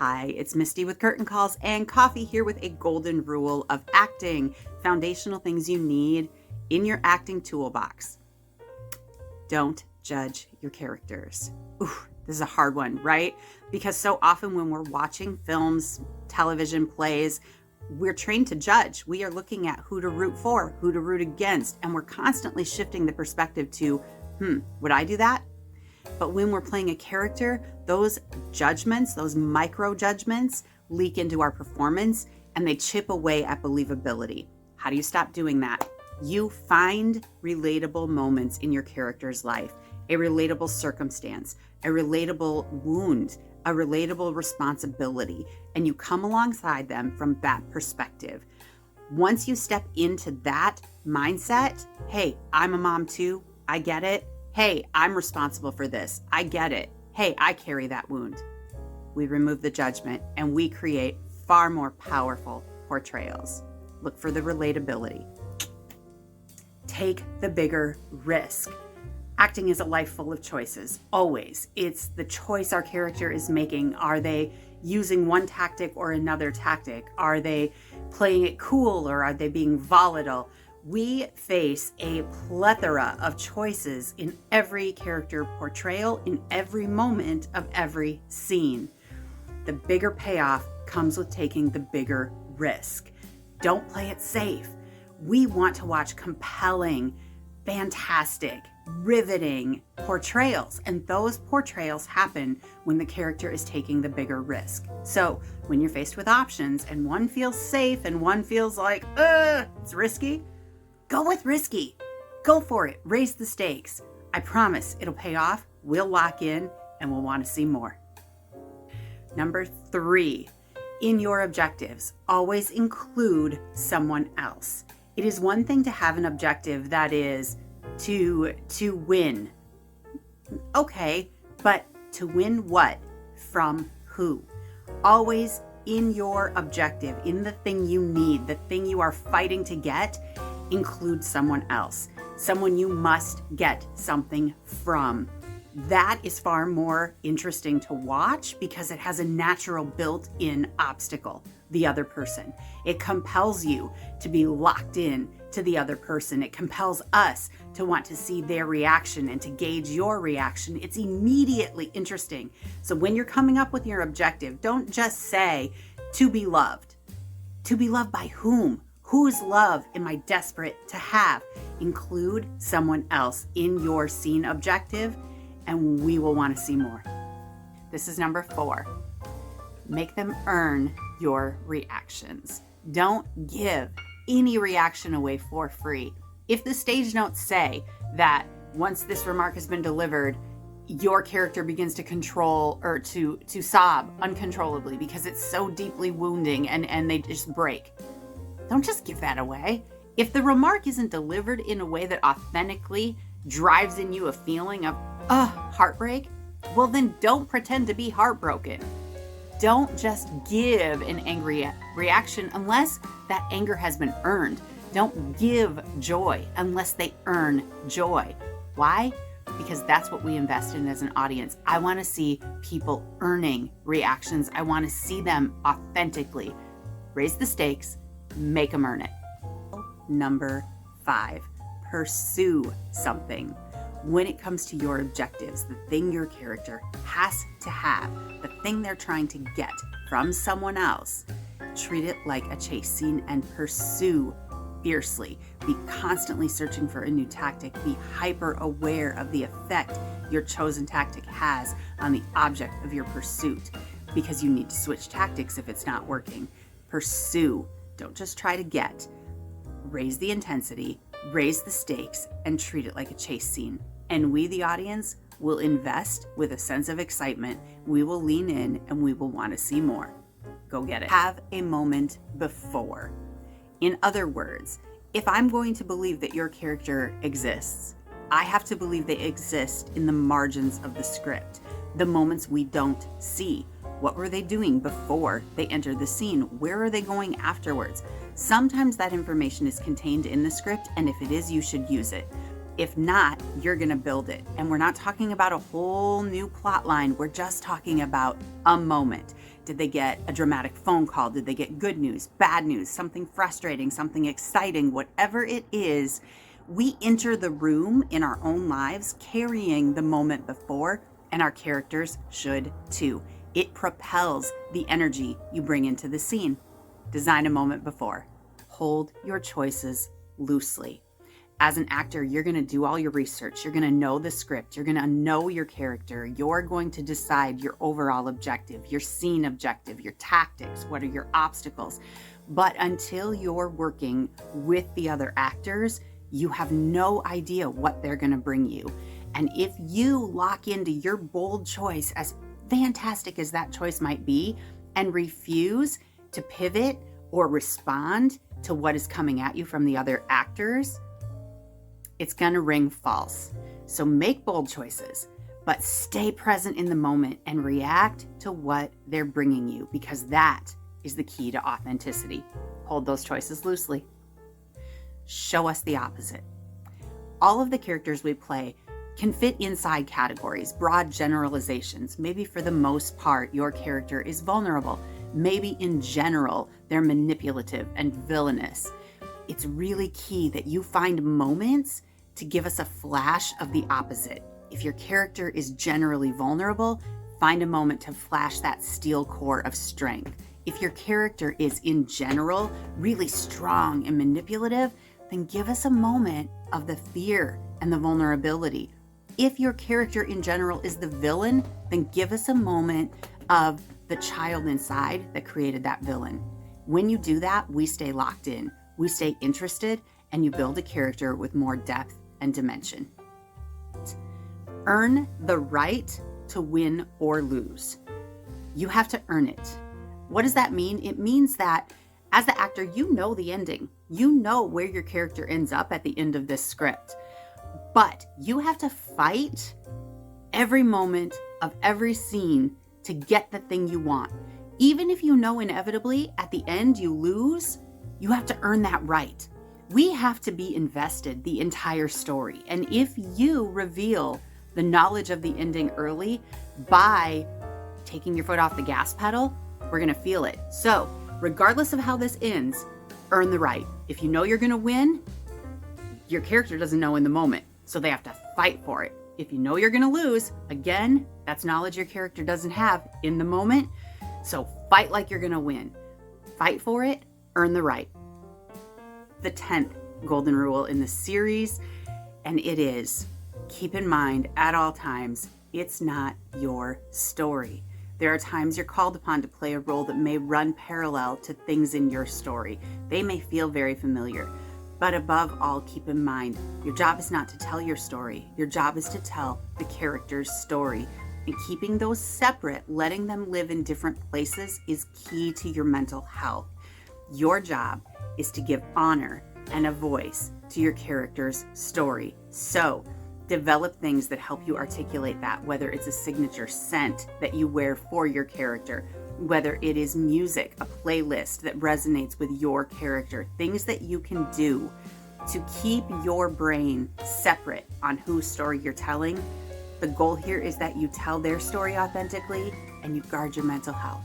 Hi, it's Misty with Curtain Calls and Coffee here with a golden rule of acting, foundational things you need in your acting toolbox. Don't judge your characters. Ooh, this is a hard one, right? Because so often when we're watching films, television, plays, we're trained to judge. We are looking at who to root for, who to root against, and we're constantly shifting the perspective to, would I do that? But when we're playing a character, those judgments, those micro judgments leak into our performance and they chip away at believability. How do you stop doing that? You find relatable moments in your character's life, a relatable circumstance, a relatable wound, a relatable responsibility, and you come alongside them from that perspective. Once you step into that mindset, hey, I'm a mom too, I get it. Hey, I'm responsible for this. I get it. Hey, I carry that wound. We remove the judgment and we create far more powerful portrayals. Look for the relatability. Take the bigger risk. Acting is a life full of choices, always. It's the choice our character is making. Are they using one tactic or another tactic? Are they playing it cool or are they being volatile? We face a plethora of choices in every character portrayal, in every moment of every scene. The bigger payoff comes with taking the bigger risk. Don't play it safe. We want to watch compelling, fantastic, riveting portrayals, and those portrayals happen when the character is taking the bigger risk. So when you're faced with options and one feels safe and one feels like, it's risky, go with risky. Go for it. Raise the stakes. I promise it'll pay off. We'll lock in and we'll want to see more. Number 3, in your objectives, always include someone else. It is one thing to have an objective that is to win. Okay, but to win what? From who? Always in your objective, in the thing you need, the thing you are fighting to get, include someone else, someone you must get something from. That is far more interesting to watch because it has a natural built-in obstacle, the other person. It compels you to be locked in to the other person. It compels us to want to see their reaction and to gauge your reaction. It's immediately interesting. So when you're coming up with your objective, don't just say to be loved. To be loved by whom? Whose love am I desperate to have? Include someone else in your scene objective, and we will want to see more. This is number 4. Make them earn your reactions. Don't give any reaction away for free. If the stage notes say that once this remark has been delivered, your character begins to control or to sob uncontrollably because it's so deeply wounding and they just break. Don't just give that away. If the remark isn't delivered in a way that authentically drives in you a feeling of, heartbreak, well then don't pretend to be heartbroken. Don't just give an angry reaction unless that anger has been earned. Don't give joy unless they earn joy. Why? Because that's what we invest in as an audience. I want to see people earning reactions. I want to see them authentically. Raise the stakes. Make them earn it. Number 5, pursue something. When it comes to your objectives, the thing your character has to have, the thing they're trying to get from someone else, treat it like a chase scene and pursue fiercely. Be constantly searching for a new tactic. Be hyper aware of the effect your chosen tactic has on the object of your pursuit, because you need to switch tactics if it's not working. Pursue. Don't just try to get. Raise the intensity, raise the stakes, and treat it like a chase scene. And we, the audience, will invest with a sense of excitement. We will lean in and we will want to see more. Go get it. Have a moment before. In other words, if I'm going to believe that your character exists, I have to believe they exist in the margins of the script, the moments we don't see. What were they doing before they entered the scene? Where are they going afterwards? Sometimes that information is contained in the script, and if it is, you should use it. If not, you're going to build it. And we're not talking about a whole new plot line. We're just talking about a moment. Did they get a dramatic phone call? Did they get good news, bad news, something frustrating, something exciting? Whatever it is, we enter the room in our own lives carrying the moment before, and our characters should too. It propels the energy you bring into the scene. Design a moment before. Hold your choices loosely. As an actor, you're going to do all your research. You're going to know the script. You're going to know your character. You're going to decide your overall objective, your scene objective, your tactics. What are your obstacles? But until you're working with the other actors, you have no idea what they're going to bring you. And if you lock into your bold choice, as fantastic as that choice might be, and refuse to pivot or respond to what is coming at you from the other actors, it's going to ring false. So make bold choices, but stay present in the moment and react to what they're bringing you, because that is the key to authenticity. Hold those choices loosely. Show us the opposite. All of the characters we play can fit inside categories, broad generalizations. Maybe for the most part, your character is vulnerable. Maybe in general, they're manipulative and villainous. It's really key that you find moments to give us a flash of the opposite. If your character is generally vulnerable, find a moment to flash that steel core of strength. If your character is in general really strong and manipulative, then give us a moment of the fear and the vulnerability. If your character in general is the villain, then give us a moment of the child inside that created that villain. When you do that, we stay locked in, we stay interested, and you build a character with more depth and dimension. Earn the right to win or lose. You have to earn it. What does that mean? It means that as the actor, you know the ending. You know where your character ends up at the end of this script. But you have to fight every moment of every scene to get the thing you want. Even if you know inevitably at the end you lose, you have to earn that right. We have to be invested the entire story. And if you reveal the knowledge of the ending early by taking your foot off the gas pedal, we're going to feel it. So, regardless of how this ends, earn the right. If you know you're going to win, your character doesn't know in the moment, so they have to fight for it. If you know you're going to lose, again, that's knowledge your character doesn't have in the moment, so fight like you're going to win. Fight for it, earn the right. The 10th golden rule in the series, and it is, keep in mind at all times, it's not your story. There are times you're called upon to play a role that may run parallel to things in your story. They may feel very familiar. But above all, keep in mind, your job is not to tell your story. Your job is to tell the character's story. And keeping those separate, letting them live in different places, is key to your mental health. Your job is to give honor and a voice to your character's story. So, develop things that help you articulate that, whether it's a signature scent that you wear for your character, whether it is music, a playlist that resonates with your character, things that you can do to keep your brain separate on whose story you're telling. The goal here is that you tell their story authentically and you guard your mental health.